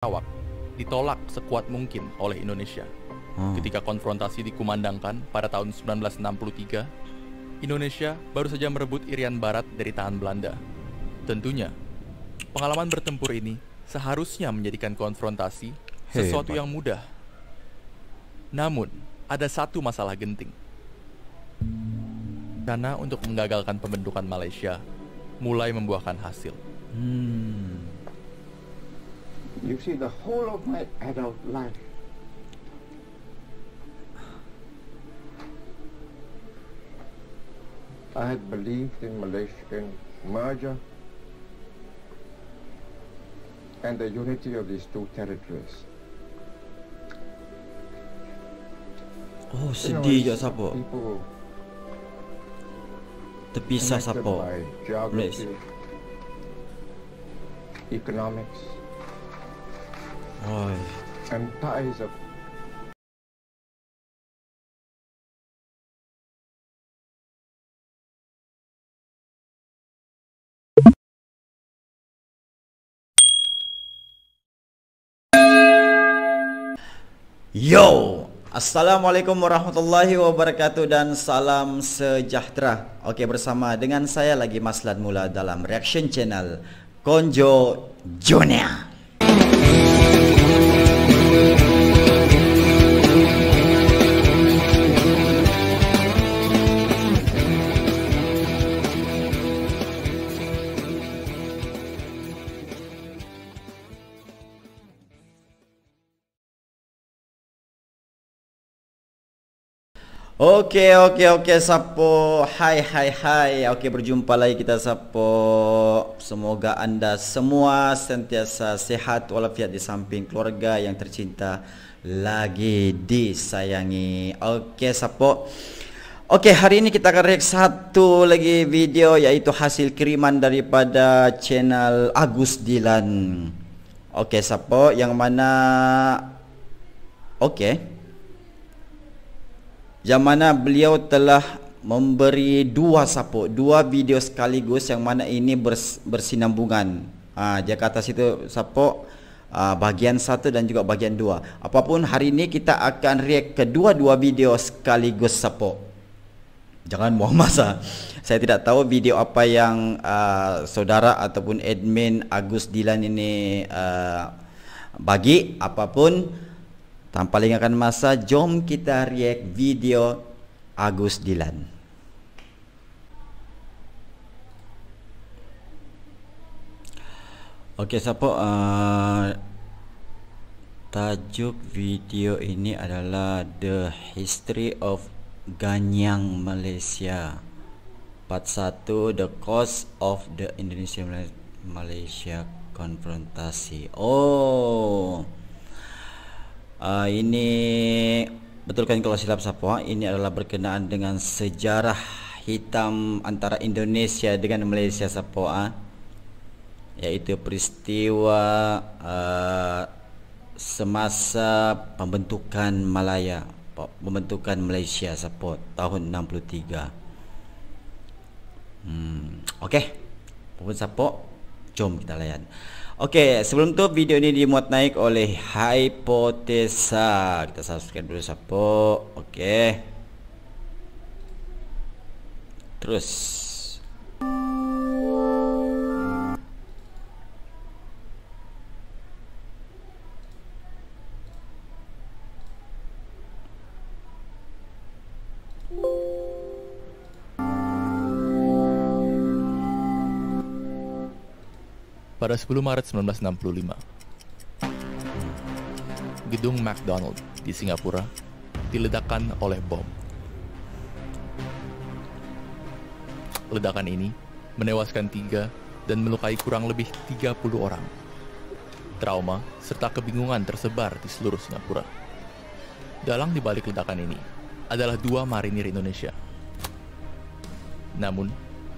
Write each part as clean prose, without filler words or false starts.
Sarawak ditolak sekuat mungkin oleh Indonesia. Ketika konfrontasi dikumandangkan pada tahun 1963, Indonesia baru saja merebut Irian Barat dari tangan Belanda. Tentunya, pengalaman bertempur ini seharusnya menjadikan konfrontasi sesuatu yang mudah. Namun, ada satu masalah genting. Karena untuk menggagalkan pembentukan Malaysia mulai membuahkan hasil. You see, the whole of my adult life, I had believed in Malaysian merger and the unity of these two territories. Oh, sedih je siapa? People Terpisah connected siapa? by geography, economics, Oi. and ties of Yo, Assalamualaikum warahmatullahi wabarakatuh dan salam sejahtera. Okey, bersama dengan saya lagi Maslan Mula dalam reaction channel Konjo Junior. Okey sapo. Hai. Okey, berjumpa lagi kita sapo. Semoga anda semua sentiasa sehat walafiat di samping keluarga yang tercinta lagi disayangi. Okey sapo. Okey, hari ini kita akan react satu lagi video, iaitu hasil kiriman daripada channel Agus Dilan. Okey sapo, yang mana yang mana beliau telah memberi dua video sekaligus, yang mana ini bersinambungan. Dia kata situ sapo, bahagian 1 dan juga bahagian 2. Apapun, hari ini kita akan react kedua-dua video sekaligus sapo. Jangan buang masa. Saya tidak tahu video apa yang saudara ataupun admin Agus Dilan ini bagi. Apapun, tanpa lengahkan masa, jom kita react video Agus Dilan. Okey, siapa? Tajuk video ini adalah The History of Ganyang Malaysia, Part 1, The Cause of the Indonesia-Malaysia Konfrontasi. Ini betul kan kalau silap siapa? Ini adalah berkenaan dengan sejarah hitam antara Indonesia dengan Malaysia siapa? Iaitu peristiwa semasa pembentukan Malaysia siapa? Tahun 63. Okey. Pun siapa? Jom kita layan. Okey, sebelum tu video ini dimuat naik oleh Hipotesa. Kita subscribe dulu siapa. Okey. Terus Pada 10 Maret 1965, gedung McDonald di Singapura diledakkan oleh bom. Ledakan ini menewaskan 3 dan melukai kurang lebih 30 orang. Trauma serta kebingungan tersebar di seluruh Singapura. Dalang di balik ledakan ini adalah 2 marinir Indonesia. Namun,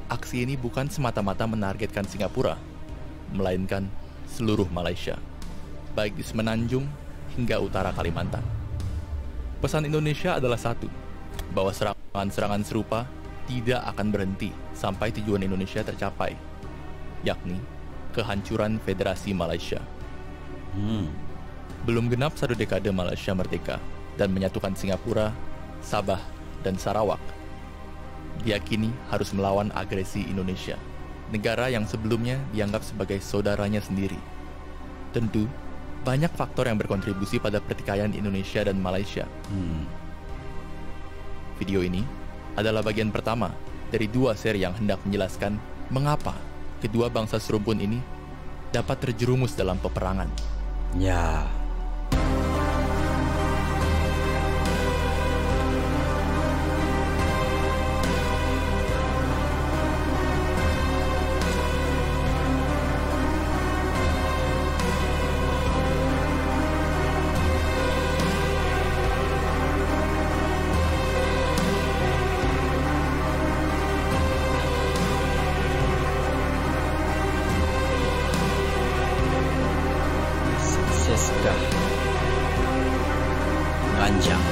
aksi ini bukan semata-mata menargetkan Singapura, melainkan seluruh Malaysia, baik di Semenanjung hingga utara Kalimantan. Pesan Indonesia adalah satu, bahwa serangan-serangan serupa tidak akan berhenti sampai tujuan Indonesia tercapai, yakni kehancuran Federasi Malaysia. Belum genap 1 dekade Malaysia merdeka dan menyatukan Singapura, Sabah, dan Sarawak. Diakini harus melawan agresi Indonesia, negara yang sebelumnya dianggap sebagai saudaranya sendiri. Tentu, banyak faktor yang berkontribusi pada pertikaian Indonesia dan Malaysia. Video ini adalah bagian pertama dari 2 seri yang hendak menjelaskan mengapa kedua bangsa serumpun ini dapat terjerumus dalam peperangan. Ya. Sukseskah ranjang?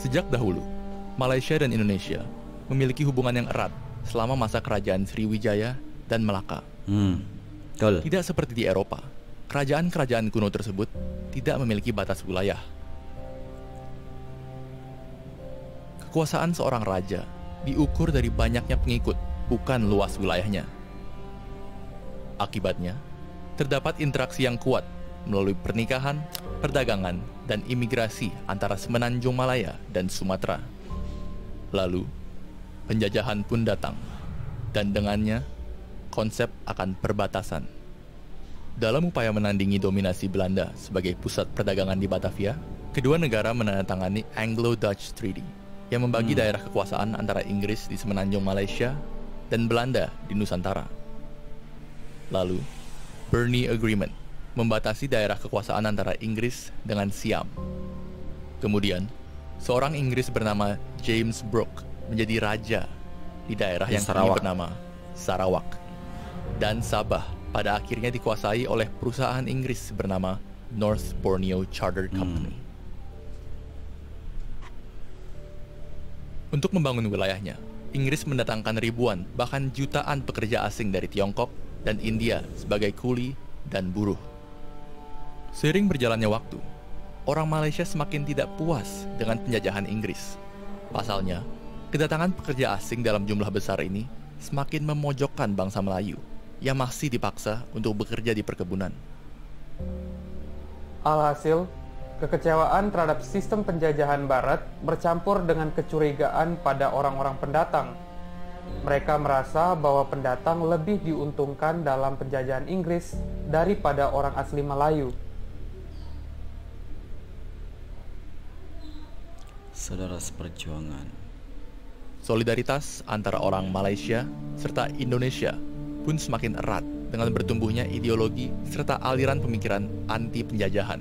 Sejak dahulu, Malaysia dan Indonesia memiliki hubungan yang erat selama masa kerajaan Sriwijaya dan Melaka. Betul. Tidak seperti di Eropa, kerajaan-kerajaan kuno tersebut tidak memiliki batas wilayah. Kekuasaan seorang raja diukur dari banyaknya pengikut, bukan luas wilayahnya. Akibatnya, terdapat interaksi yang kuat melalui pernikahan, perdagangan, dan imigrasi antara Semenanjung Malaya dan Sumatera. Lalu, penjajahan pun datang, dan dengannya, konsep akan perbatasan. Dalam upaya menandingi dominasi Belanda sebagai pusat perdagangan di Batavia, kedua negara menandatangani Anglo-Dutch Treaty yang membagi daerah kekuasaan antara Inggris di Semenanjung Malaysia dan Belanda di Nusantara. Lalu, Bernese Agreement membatasi daerah kekuasaan antara Inggris dengan Siam. Kemudian, seorang Inggris bernama James Brooke menjadi raja di daerah yang kini bernama Sarawak. Dan Sabah pada akhirnya dikuasai oleh perusahaan Inggris bernama North Borneo Chartered Company. Untuk membangun wilayahnya, Inggris mendatangkan ribuan, bahkan jutaan pekerja asing dari Tiongkok dan India sebagai kuli dan buruh. Seiring berjalannya waktu, orang Malaysia semakin tidak puas dengan penjajahan Inggris. Pasalnya, kedatangan pekerja asing dalam jumlah besar ini semakin memojokkan bangsa Melayu yang masih dipaksa untuk bekerja di perkebunan. Alhasil, kekecewaan terhadap sistem penjajahan Barat bercampur dengan kecurigaan pada orang-orang pendatang. Mereka merasa bahwa pendatang lebih diuntungkan dalam penjajahan Inggris daripada orang asli Melayu. Saudara seperjuangan. Solidaritas antara orang Malaysia serta Indonesia pun semakin erat dengan bertumbuhnya ideologi serta aliran pemikiran anti penjajahan.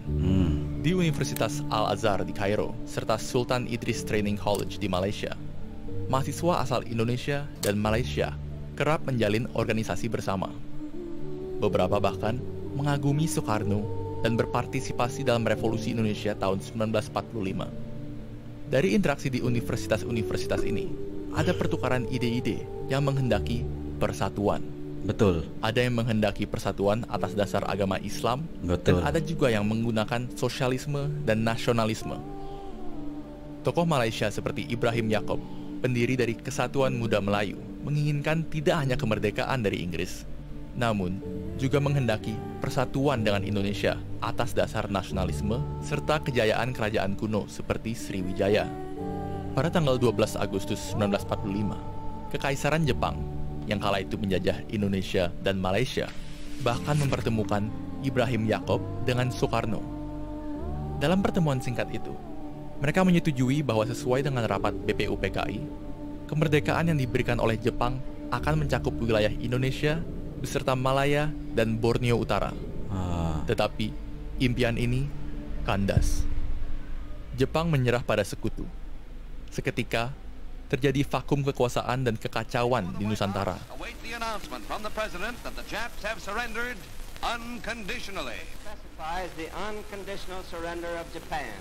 Di Universitas Al-Azhar di Kairo serta Sultan Idris Training College di Malaysia, mahasiswa asal Indonesia dan Malaysia kerap menjalin organisasi bersama. Beberapa bahkan mengagumi Soekarno dan berpartisipasi dalam revolusi Indonesia tahun 1945. Dari interaksi di universitas-universitas ini, ada pertukaran ide-ide yang menghendaki persatuan. Betul. Ada yang menghendaki persatuan atas dasar agama Islam, Betul. dan ada juga yang menggunakan sosialisme dan nasionalisme. Tokoh Malaysia seperti Ibrahim Yaakob, pendiri dari Kesatuan Muda Melayu, menginginkan tidak hanya kemerdekaan dari Inggris, namun juga menghendaki persatuan dengan Indonesia atas dasar nasionalisme serta kejayaan kerajaan kuno seperti Sriwijaya. Pada tanggal 12 Agustus 1945, Kekaisaran Jepang yang kala itu menjajah Indonesia dan Malaysia bahkan mempertemukan Ibrahim Yaakob dengan Soekarno. Dalam pertemuan singkat itu, mereka menyetujui bahwa sesuai dengan rapat BPUPKI, kemerdekaan yang diberikan oleh Jepang akan mencakup wilayah Indonesia beserta Malaya dan Borneo Utara. Tetapi impian ini kandas. Jepang menyerah pada sekutu. Seketika, terjadi vakum kekuasaan dan kekacauan di Nusantara. Await the announcement from the president that the Japs have surrendered unconditionally. Specifies the unconditional surrender of Japan.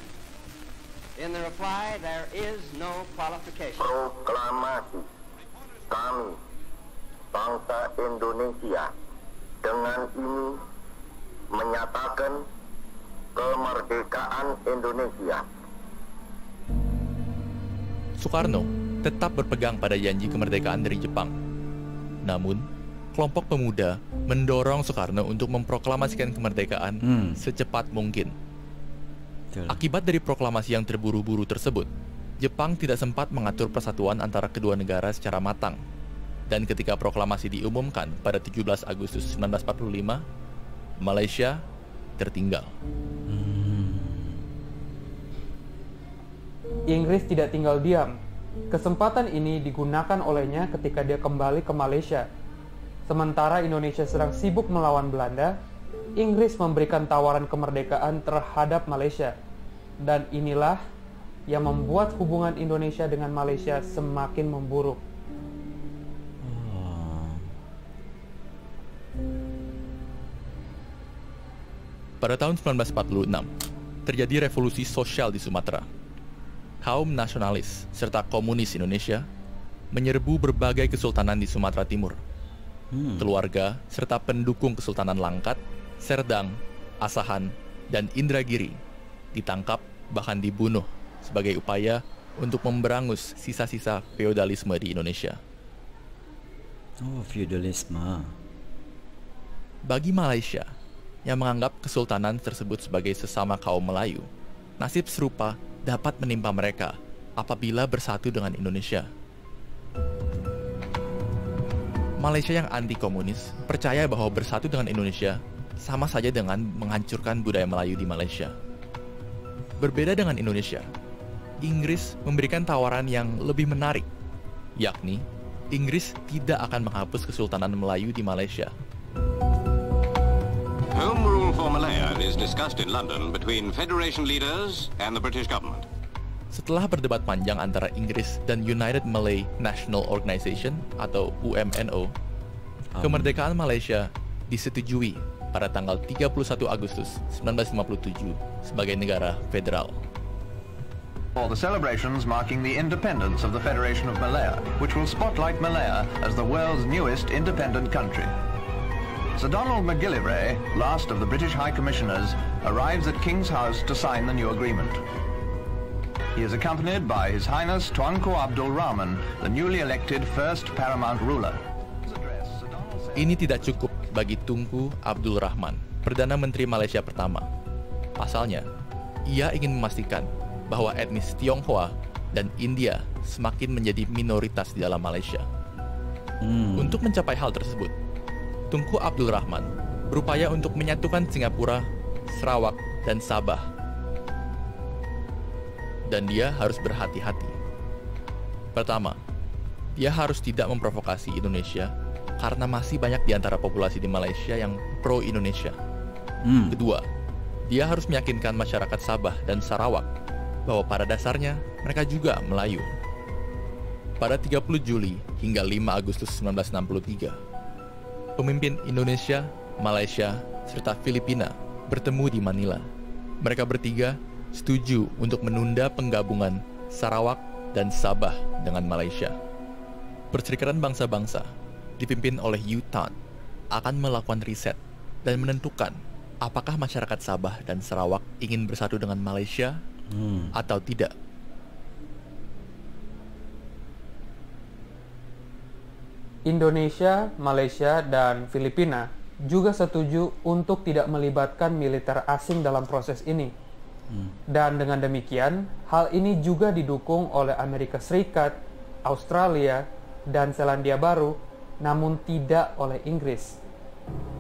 In the reply, there is no qualification. Proklamasi kami, bangsa Indonesia, dengan ini menyatakan kemerdekaan Indonesia. Soekarno tetap berpegang pada janji kemerdekaan dari Jepang. Namun, kelompok pemuda mendorong Soekarno untuk memproklamasikan kemerdekaan secepat mungkin. Akibat dari proklamasi yang terburu-buru tersebut, Jepang tidak sempat mengatur persatuan antara kedua negara secara matang. Dan ketika proklamasi diumumkan pada 17 Agustus 1945, Malaysia tertinggal. Inggris tidak tinggal diam. Kesempatan ini digunakan olehnya ketika dia kembali ke Malaysia. Sementara Indonesia sedang sibuk melawan Belanda, Inggris memberikan tawaran kemerdekaan terhadap Malaysia. Dan inilah yang membuat hubungan Indonesia dengan Malaysia semakin memburuk. Pada tahun 1946, terjadi revolusi sosial di Sumatera. Kaum nasionalis serta komunis Indonesia menyerbu berbagai kesultanan di Sumatera Timur. Keluarga serta pendukung Kesultanan Langkat, Serdang, Asahan, dan Indragiri ditangkap bahkan dibunuh sebagai upaya untuk memberangus sisa-sisa feodalisme di Indonesia. Oh, feodalisme. Bagi Malaysia yang menganggap kesultanan tersebut sebagai sesama kaum Melayu, nasib serupa dapat menimpa mereka apabila bersatu dengan Indonesia. Malaysia yang anti-komunis percaya bahwa bersatu dengan Indonesia sama saja dengan menghancurkan budaya Melayu di Malaysia. Berbeda dengan Indonesia, Inggris memberikan tawaran yang lebih menarik, yakni Inggris tidak akan menghapus Kesultanan Melayu di Malaysia. Home rule for Malaya is discussed in London between Federation leaders and the British government. Setelah berdebat panjang antara Inggris dan United Malay National Organization atau UMNO, kemerdekaan Malaysia disetujui pada tanggal 31 Agustus 1957 sebagai negara federal. For the celebrations marking the independence of the Federation of Malaya, which will spotlight Malaya as the world's newest independent country. Sir Donald McGillivray, last of the British High Commissioners, arrives at King's House to sign the new agreement. He is accompanied by His Highness Tuanku Abdul Rahman, the newly elected first paramount ruler. Ini tidak cukup bagi Tunku Abdul Rahman, Perdana Menteri Malaysia pertama. Pasalnya, ia ingin memastikan bahwa etnis Tionghoa dan India semakin menjadi minoritas di dalam Malaysia. Untuk mencapai hal tersebut, Tunku Abdul Rahman berupaya untuk menyatukan Singapura, Sarawak, dan Sabah. Dan dia harus berhati-hati. Pertama, dia harus tidak memprovokasi Indonesia karena masih banyak di antara populasi di Malaysia yang pro-Indonesia. Kedua, dia harus meyakinkan masyarakat Sabah dan Sarawak bahwa pada dasarnya mereka juga Melayu. Pada 30 Juli hingga 5 Agustus 1963, pemimpin Indonesia, Malaysia, serta Filipina bertemu di Manila. Mereka bertiga setuju untuk menunda penggabungan Sarawak dan Sabah dengan Malaysia. Perserikatan Bangsa-Bangsa dipimpin oleh U Thant akan melakukan riset dan menentukan apakah masyarakat Sabah dan Sarawak ingin bersatu dengan Malaysia atau tidak. Indonesia, Malaysia, dan Filipina juga setuju untuk tidak melibatkan militer asing dalam proses ini. Dan dengan demikian, hal ini juga didukung oleh Amerika Serikat, Australia, dan Selandia Baru, namun tidak oleh Inggris.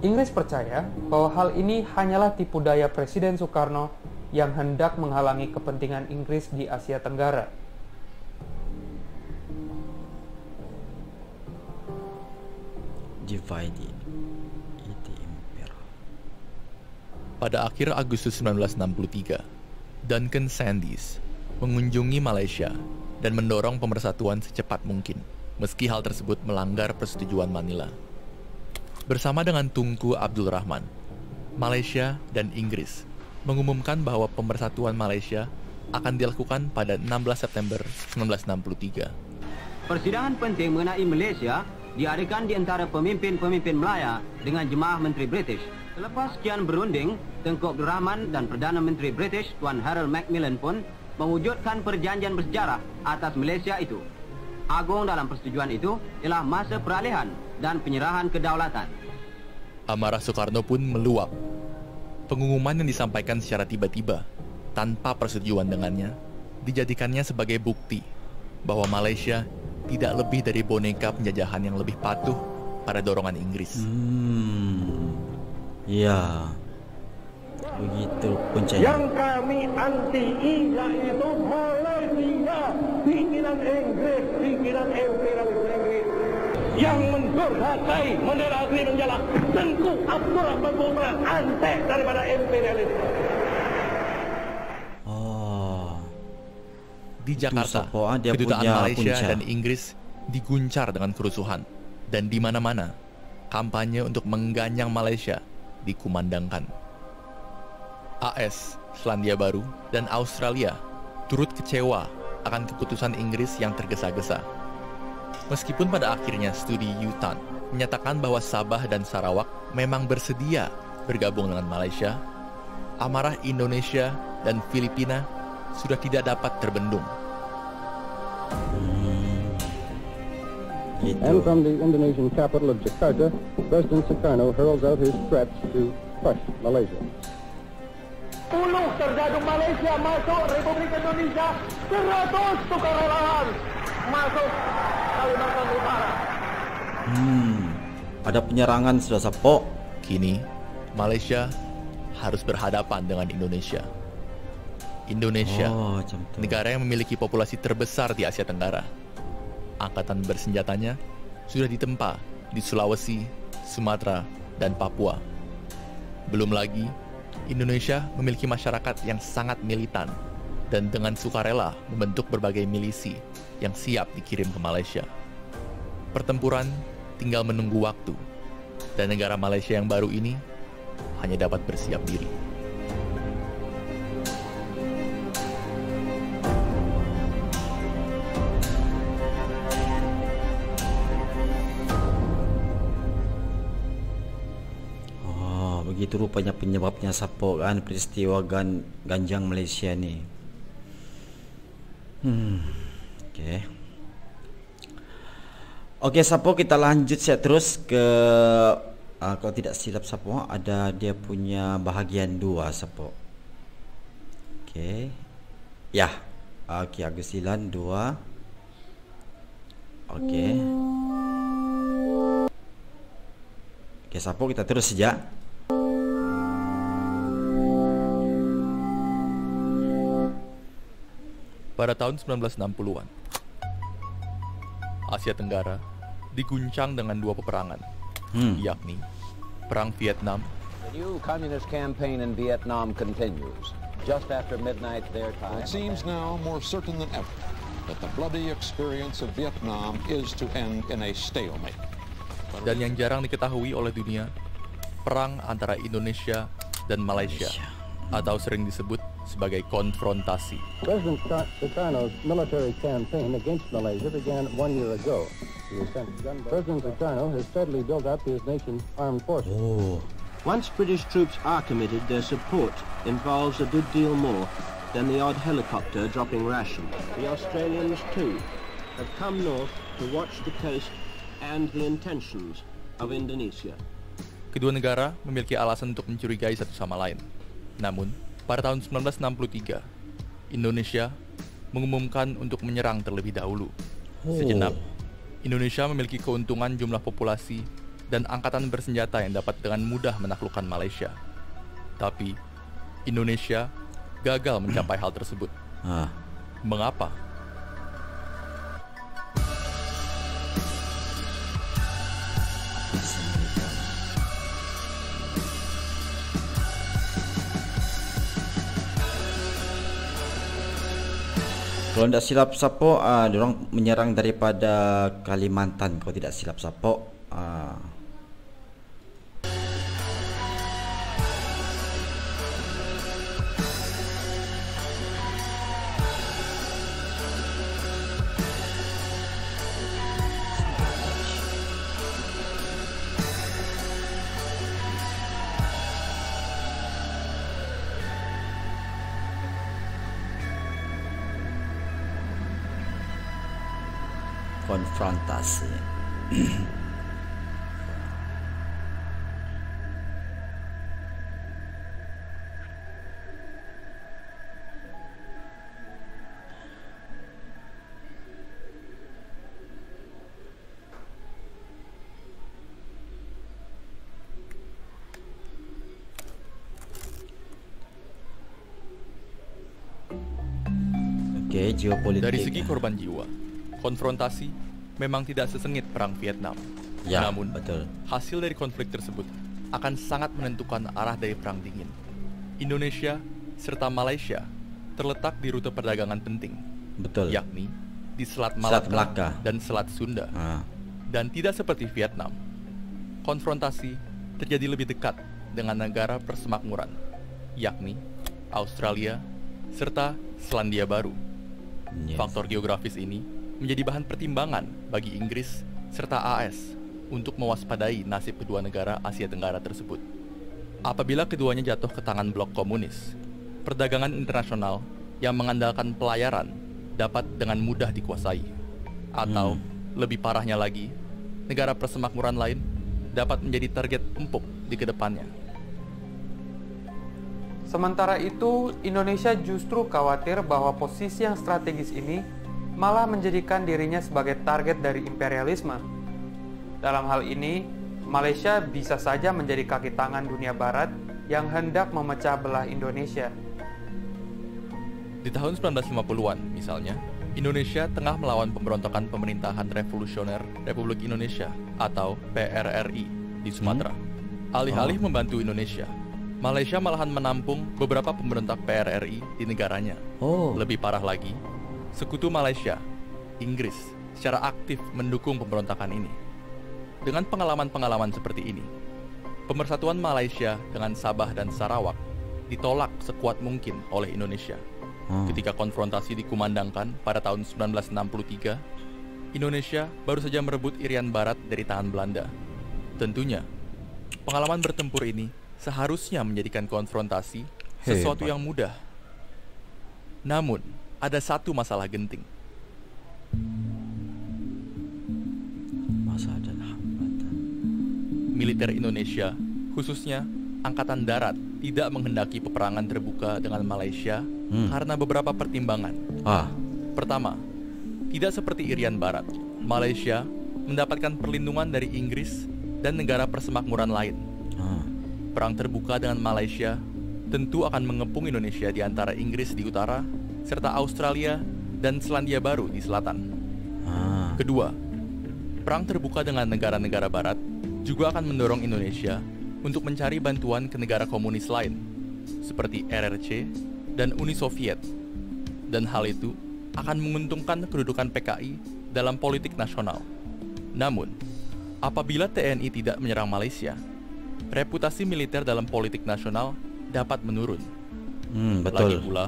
Inggris percaya bahwa hal ini hanyalah tipu daya Presiden Soekarno yang hendak menghalangi kepentingan Inggris di Asia Tenggara. Divided Empire. Pada akhir Agustus 1963, Duncan Sandys mengunjungi Malaysia dan mendorong pemersatuan secepat mungkin, meski hal tersebut melanggar persetujuan Manila. Bersama dengan Tunku Abdul Rahman, Malaysia dan Inggris mengumumkan bahwa pemersatuan Malaysia akan dilakukan pada 16 September 1963. Persidangan penting mengenai Malaysia diadakan di antara pemimpin-pemimpin Melaya dengan jemaah Menteri British. Selepas sekian berunding, Tengku Abdul Rahman dan Perdana Menteri British Tuan Harold Macmillan pun mewujudkan perjanjian bersejarah atas Malaysia itu. Agung dalam persetujuan itu ialah masa peralihan dan penyerahan kedaulatan. Amarah Soekarno pun meluap. Pengumuman yang disampaikan secara tiba-tiba, tanpa persetujuan dengannya, dijadikannya sebagai bukti bahwa Malaysia tidak lebih dari boneka penjajahan yang lebih patuh pada dorongan Inggris. Ya, begitu puncanya. Yang kami anti yaitu Malaysia, pimpinan Inggris, pimpinan imperialis Inggris yang mendurhakai, meneragi menjala Tengku Abdul Rahman Bumrah, antek daripada imperialis. Di Jakarta, kedutaan Malaysia dan Inggris diguncar dengan kerusuhan, dan di mana-mana kampanye untuk mengganyang Malaysia dikumandangkan. AS, Selandia Baru, dan Australia turut kecewa akan keputusan Inggris yang tergesa-gesa. Meskipun pada akhirnya studi U-Tan menyatakan bahwa Sabah dan Sarawak memang bersedia bergabung dengan Malaysia, amarah Indonesia dan Filipina sudah tidak dapat terbendung. And from the Indonesian capital of Jakarta, President Sukarno hurls out his threats to crush Malaysia. 10 serdadu Malaysia masuk Republik Indonesia, 100 sukarelawan masuk Kalimantan Utara. Ada penyerangan sudah Sapo. Kini Malaysia harus berhadapan dengan Indonesia. Indonesia, negara yang memiliki populasi terbesar di Asia Tenggara. Angkatan bersenjatanya sudah ditempa di Sulawesi, Sumatera, dan Papua. Belum lagi, Indonesia memiliki masyarakat yang sangat militan dan dengan sukarela membentuk berbagai milisi yang siap dikirim ke Malaysia. Pertempuran tinggal menunggu waktu, dan negara Malaysia yang baru ini hanya dapat bersiap diri. Begitu rupanya penyebabnya Sapo kan, peristiwa ganjang Malaysia ni. Okey Sapo, kita lanjut saya terus ke kalau tidak silap Sapo, ada dia punya bahagian 2 Sapo. Okey. Ya. Okey, Agustilan 2. Okey. Okey Sapo, kita terus saja. Pada tahun 1960-an, Asia Tenggara diguncang dengan 2 peperangan, yakni Perang Vietnam. The new communist campaign in Vietnam continues. Just after midnight their time. It seems now more certain than ever that the bloody experience of Vietnam is to end in a stalemate. Dan yang jarang diketahui oleh dunia, perang antara Indonesia dan Malaysia, atau sering disebut sebagai konfrontasi. President Sukarno's military campaign against Malaysia began 1 year ago. President Sukarno has steadily built up his nation's armed forces. Once British troops are committed, their support involves a good deal more than the odd helicopter dropping rations. The Australians, too, have come north to watch the coast and the intentions of Indonesia. Kedua negara memiliki alasan untuk mencurigai satu sama lain. Namun, pada tahun 1963, Indonesia mengumumkan untuk menyerang terlebih dahulu. Sejenak, Indonesia memiliki keuntungan jumlah populasi dan angkatan bersenjata yang dapat dengan mudah menaklukkan Malaysia. Tapi, Indonesia gagal mencapai hal tersebut. Mengapa? Kalau tidak silap sapo, diorang menyerang daripada Kalimantan. Kalau tidak silap sapo. Konfrontasi. Oke, geopolitik. Dari segi korban jiwa, konfrontasi memang tidak sesengit perang Vietnam. Ya, namun, betul. Hasil dari konflik tersebut akan sangat menentukan arah dari perang dingin. Indonesia serta Malaysia terletak di rute perdagangan penting, betul, yakni di Selat Malaka dan Selat Sunda. Dan tidak seperti Vietnam, konfrontasi terjadi lebih dekat dengan negara persemakmuran, yakni Australia serta Selandia Baru. Faktor geografis ini menjadi bahan pertimbangan bagi Inggris serta AS untuk mewaspadai nasib kedua negara Asia Tenggara tersebut. Apabila keduanya jatuh ke tangan blok komunis, perdagangan internasional yang mengandalkan pelayaran dapat dengan mudah dikuasai. Atau, lebih parahnya lagi, negara persemakmuran lain dapat menjadi target empuk di kedepannya. Sementara itu, Indonesia justru khawatir bahwa posisi yang strategis ini malah menjadikan dirinya sebagai target dari imperialisme. Dalam hal ini, Malaysia bisa saja menjadi kaki tangan dunia barat yang hendak memecah belah Indonesia. Di tahun 1950-an misalnya, Indonesia tengah melawan pemberontakan Pemerintahan Revolusioner Republik Indonesia atau PRRI di Sumatera. Alih-alih membantu Indonesia, Malaysia malahan menampung beberapa pemberontak PRRI di negaranya. Lebih parah lagi, Sekutu Malaysia, Inggris, secara aktif mendukung pemberontakan ini. Dengan pengalaman-pengalaman seperti ini, pemersatuan Malaysia dengan Sabah dan Sarawak ditolak sekuat mungkin oleh Indonesia. Ketika konfrontasi dikumandangkan pada tahun 1963, Indonesia baru saja merebut Irian Barat dari tangan Belanda. Tentunya, pengalaman bertempur ini seharusnya menjadikan konfrontasi sesuatu yang mudah. Namun, ada satu masalah genting. Masa adalah hambatan. Militer Indonesia, khususnya Angkatan Darat, tidak menghendaki peperangan terbuka dengan Malaysia karena beberapa pertimbangan. Pertama, tidak seperti Irian Barat, Malaysia mendapatkan perlindungan dari Inggris dan negara persemakmuran lain. Perang terbuka dengan Malaysia tentu akan mengepung Indonesia di antara Inggris di utara serta Australia dan Selandia Baru di selatan. Kedua, perang terbuka dengan negara-negara barat juga akan mendorong Indonesia untuk mencari bantuan ke negara komunis lain, seperti RRC dan Uni Soviet. Dan hal itu akan menguntungkan kedudukan PKI dalam politik nasional. Namun, apabila TNI tidak menyerang Malaysia, reputasi militer dalam politik nasional dapat menurun. Betul. Lagi pula,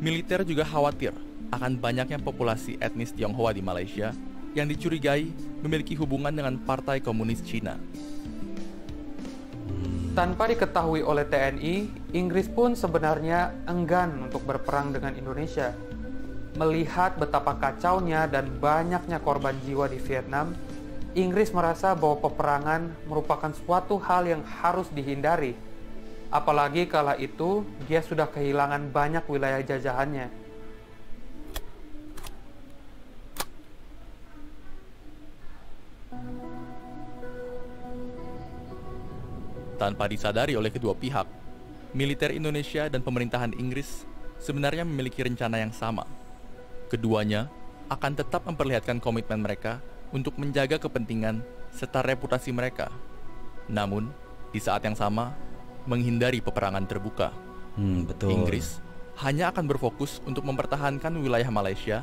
militer juga khawatir akan banyaknya populasi etnis Tionghoa di Malaysia yang dicurigai memiliki hubungan dengan Partai Komunis Cina. Tanpa diketahui oleh TNI, Inggris pun sebenarnya enggan untuk berperang dengan Indonesia. Melihat betapa kacaunya dan banyaknya korban jiwa di Vietnam, Inggris merasa bahwa peperangan merupakan suatu hal yang harus dihindari. Apalagi kala itu dia sudah kehilangan banyak wilayah jajahannya. Tanpa disadari oleh kedua pihak, militer Indonesia dan pemerintahan Inggris sebenarnya memiliki rencana yang sama. Keduanya akan tetap memperlihatkan komitmen mereka untuk menjaga kepentingan serta reputasi mereka. Namun, di saat yang sama, menghindari peperangan terbuka. Betul. Inggris hanya akan berfokus untuk mempertahankan wilayah Malaysia,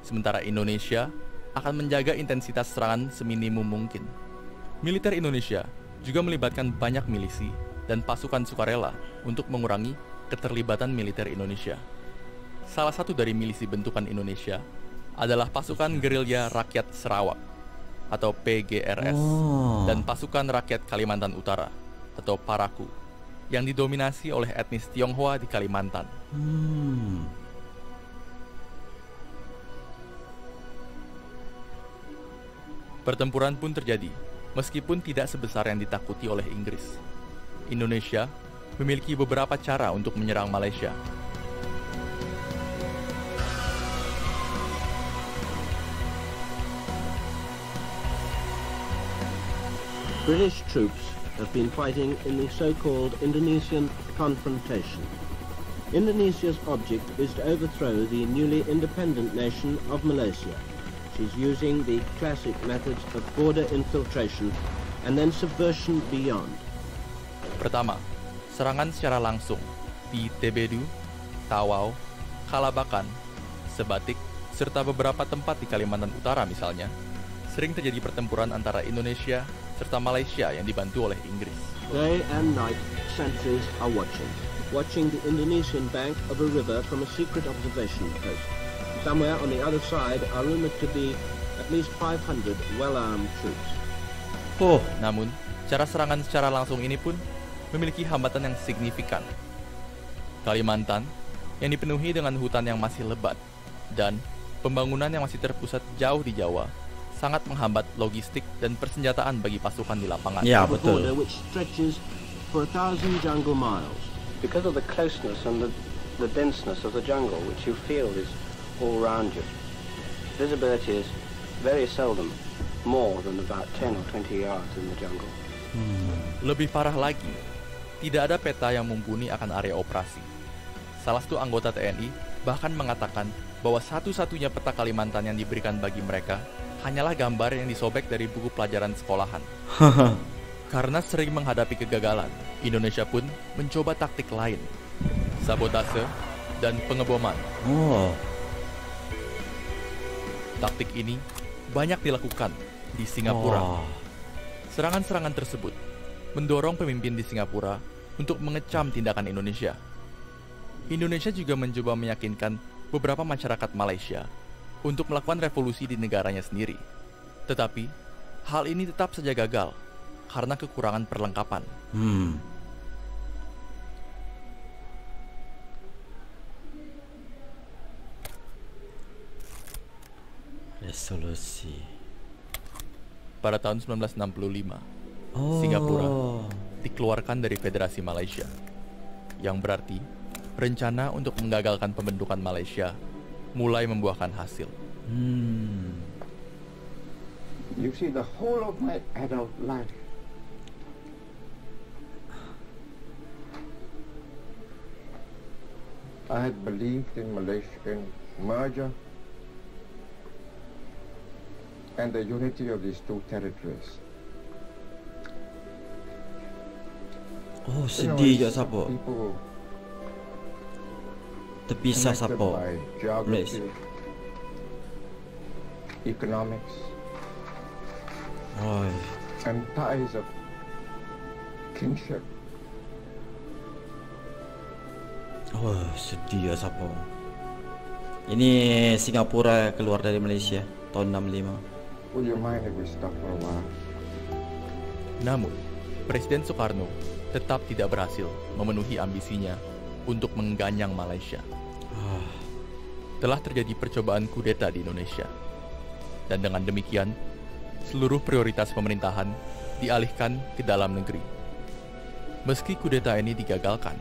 sementara Indonesia akan menjaga intensitas serangan seminimum mungkin. Militer Indonesia juga melibatkan banyak milisi dan pasukan sukarela untuk mengurangi keterlibatan militer Indonesia. Salah satu dari milisi bentukan Indonesia adalah pasukan gerilya rakyat Sarawak atau PGRS dan pasukan rakyat Kalimantan Utara atau Paraku yang didominasi oleh etnis Tionghoa di Kalimantan. Pertempuran pun terjadi, meskipun tidak sebesar yang ditakuti oleh Inggris. Indonesia memiliki beberapa cara untuk menyerang Malaysia. British troops have been fighting in the so-called Indonesian confrontation. Indonesia's object is to overthrow the newly independent nation of Malaysia. She's using the classic methods of border infiltration and then subversion beyond. Pertama, serangan secara langsung di Tebedu, Tawau, Kalabakan, Sebatik, serta beberapa tempat di Kalimantan Utara misalnya. Sering terjadi pertempuran antara Indonesia serta Malaysia yang dibantu oleh Inggris. Day and night, sentries are watching the Indonesian bank of a river from a secret observation post. Somewhere on the other side are rumored to be at least 500 well-armed troops. Namun, cara serangan secara langsung ini pun memiliki hambatan yang signifikan. Kalimantan yang dipenuhi dengan hutan yang masih lebat dan pembangunan yang masih terpusat jauh di Jawa sangat menghambat logistik dan persenjataan bagi pasukan di lapangan. Ya, betul. Which stretches for 1,000 jungle miles. Because of the closeness and the denseness of the jungle, which you feel is all around you, visibility is very seldom more than about 10 or 20 yards in the jungle. Lebih parah lagi, tidak ada peta yang mumpuni akan area operasi. Salah satu anggota TNI bahkan mengatakan bahwa satu-satunya peta Kalimantan yang diberikan bagi mereka hanyalah gambar yang disobek dari buku pelajaran sekolahan. Karena sering menghadapi kegagalan, Indonesia pun mencoba taktik lain, sabotase dan pengeboman. Taktik ini banyak dilakukan di Singapura. Serangan-serangan tersebut mendorong pemimpin di Singapura untuk mengecam tindakan Indonesia. Indonesia juga mencoba meyakinkan beberapa masyarakat Malaysia untuk melakukan revolusi di negaranya sendiri. Tetapi, hal ini tetap saja gagal karena kekurangan perlengkapan. Resolusi. Pada tahun 1965, Singapura dikeluarkan dari Federasi Malaysia, yang berarti rencana untuk menggagalkan pembentukan Malaysia mulai membuahkan hasil. You see, the whole of my adult life, I had believed in Malaysian merger and the unity of these two territories. Sedih je siapa? Terpisah siapa? Geography, economics, and ties of kinship. Sedih je siapa? Ini Singapura keluar dari Malaysia tahun 65. Would you mind if we stop for a while? Namun, Presiden Soekarno tetap tidak berhasil memenuhi ambisinya untuk mengganyang Malaysia. Telah terjadi percobaan kudeta di Indonesia. Dan dengan demikian, seluruh prioritas pemerintahan dialihkan ke dalam negeri. Meski kudeta ini digagalkan,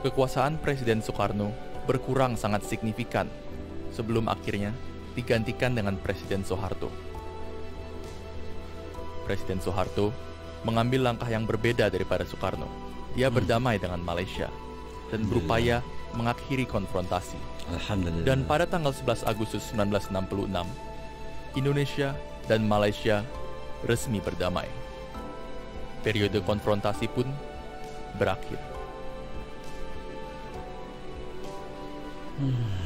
kekuasaan Presiden Soekarno berkurang sangat signifikan sebelum akhirnya digantikan dengan Presiden Soeharto. Presiden Soeharto mengambil langkah yang berbeda daripada Soekarno. Dia berdamai dengan Malaysia dan berupaya mengakhiri konfrontasi. Alhamdulillah. Dan pada tanggal 11 Agustus 1966, Indonesia dan Malaysia resmi berdamai. Periode konfrontasi pun berakhir. Oh.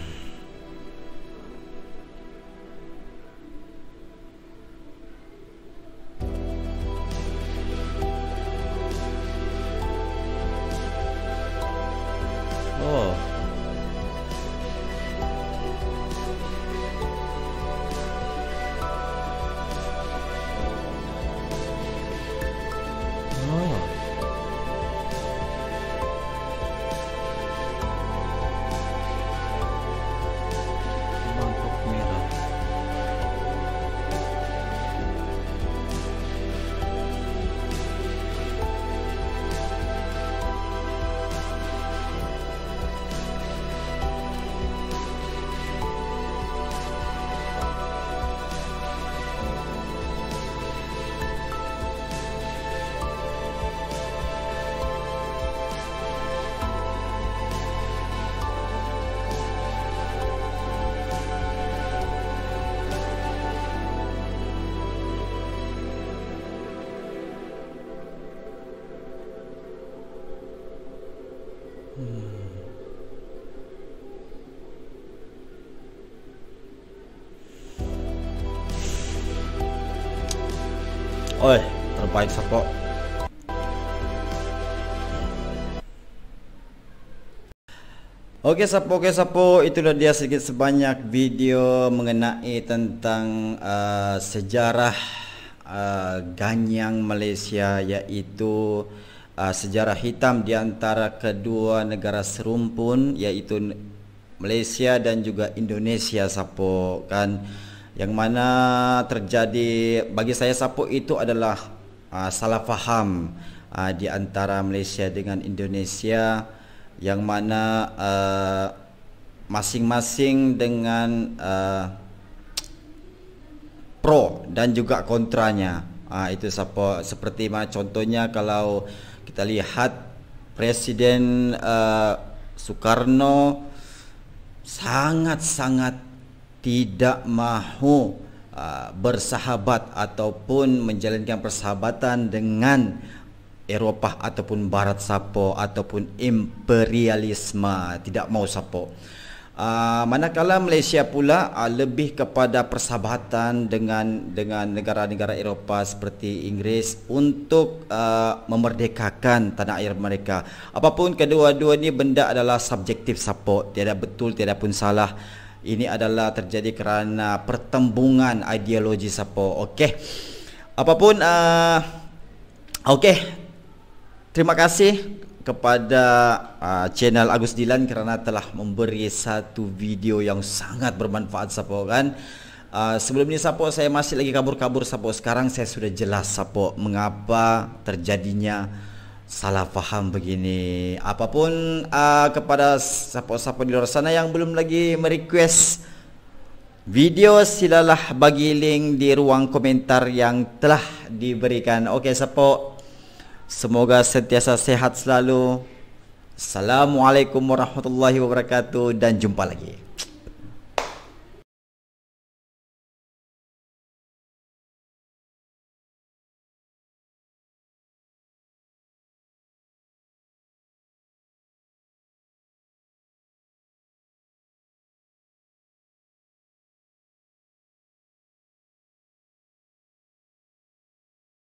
Oi, terbaik Sapo. Oke Sapo, itulah dia sedikit sebanyak video mengenai tentang sejarah Ganyang Malaysia, iaitu sejarah hitam di antara kedua negara serumpun, iaitu Malaysia dan juga Indonesia Sapo kan. Yang mana terjadi, bagi saya Sapo, itu adalah salah faham di antara Malaysia dengan Indonesia, yang mana masing-masing dengan pro dan juga kontranya. Itu Sapo, seperti mana contohnya kalau kita lihat Presiden Soekarno sangat-sangat tidak mahu bersahabat ataupun menjalankan persahabatan dengan Eropah ataupun Barat Sapo, ataupun imperialisme, tidak mau Sapo. Manakala Malaysia pula lebih kepada persahabatan dengan negara-negara Eropah seperti Inggeris untuk memerdekakan tanah air mereka. Apapun kedua-dua ni benda adalah subjektif Sapo, tiada betul tiada pun salah. Ini adalah terjadi kerana pertembungan ideologi Sapo. Okey. Apapun okey. Terima kasih kepada channel Agus Dilan kerana telah memberi satu video yang sangat bermanfaat Sapo kan. Sebelum ni Sapo, saya masih lagi kabur-kabur Sapo. Sekarang saya sudah jelas Sapo mengapa terjadinya salah faham begini. Apapun kepada Sapo-sapo di luar sana yang belum lagi merequest video, silalah bagi link di ruang komentar yang telah diberikan. Okey Sapo, semoga sentiasa sehat selalu. Assalamualaikum warahmatullahi wabarakatuh dan jumpa lagi.